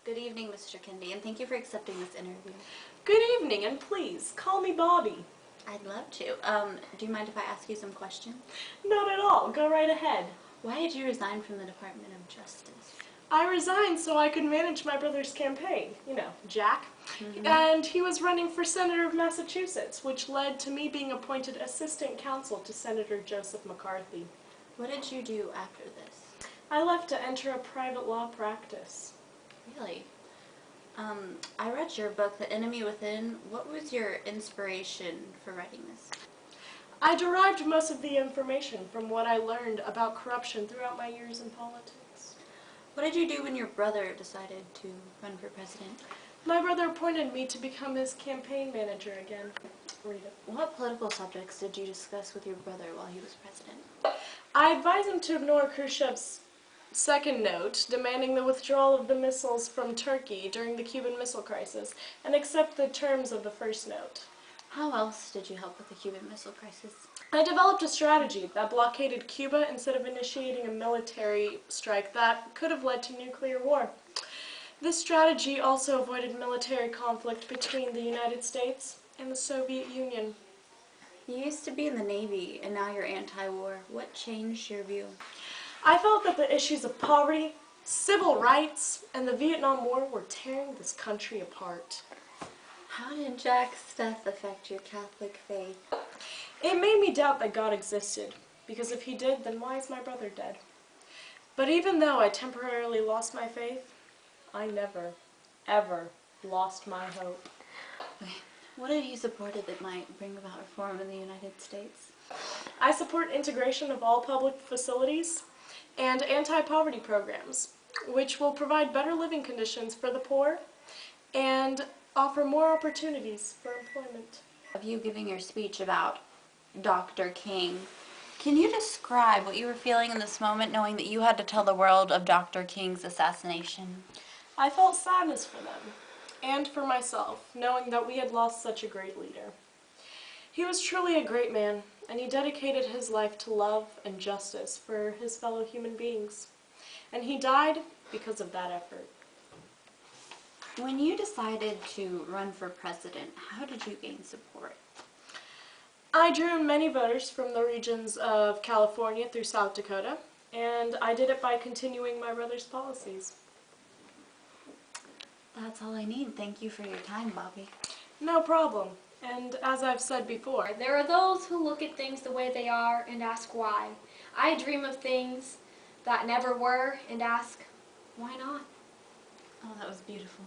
Good evening, Mr. Kendi, and thank you for accepting this interview. Good evening, and please, call me Bobby. I'd love to. Do you mind if I ask you some questions? Not at all. Go right ahead. Why did you resign from the Department of Justice? I resigned so I could manage my brother's campaign. You know, Jack. Mm-hmm. And he was running for Senator of Massachusetts, which led to me being appointed assistant counsel to Senator Joseph McCarthy. What did you do after this? I left to enter a private law practice. Really? I read your book, The Enemy Within. What was your inspiration for writing this? I derived most of the information from what I learned about corruption throughout my years in politics. What did you do when your brother decided to run for president? My brother appointed me to become his campaign manager again. Read it. What political subjects did you discuss with your brother while he was president? I advised him to ignore Khrushchev's second note, demanding the withdrawal of the missiles from Turkey during the Cuban Missile Crisis, and accept the terms of the first note. How else did you help with the Cuban Missile Crisis? I developed a strategy that blockaded Cuba instead of initiating a military strike that could have led to nuclear war. This strategy also avoided military conflict between the United States and the Soviet Union. You used to be in the Navy, and now you're anti-war. What changed your view? I felt that the issues of poverty, civil rights, and the Vietnam War were tearing this country apart. How did Jack's death affect your Catholic faith? It made me doubt that God existed, because if he did, then why is my brother dead? But even though I temporarily lost my faith, I never, ever lost my hope. What have you supported that might bring about reform in the United States? I support integration of all public facilities and anti-poverty programs, which will provide better living conditions for the poor and offer more opportunities for employment. Of you giving your speech about Dr. King, can you describe what you were feeling in this moment knowing that you had to tell the world of Dr. King's assassination? I felt sadness for them and for myself, knowing that we had lost such a great leader. He was truly a great man, and he dedicated his life to love and justice for his fellow human beings. And he died because of that effort. When you decided to run for president, how did you gain support? I drew many voters from the regions of California through South Dakota, and I did it by continuing my brother's policies. That's all I need. Thank you for your time, Bobby. No problem. And as I've said before, there are those who look at things the way they are and ask why. I dream of things that never were and ask, why not? Oh, that was beautiful.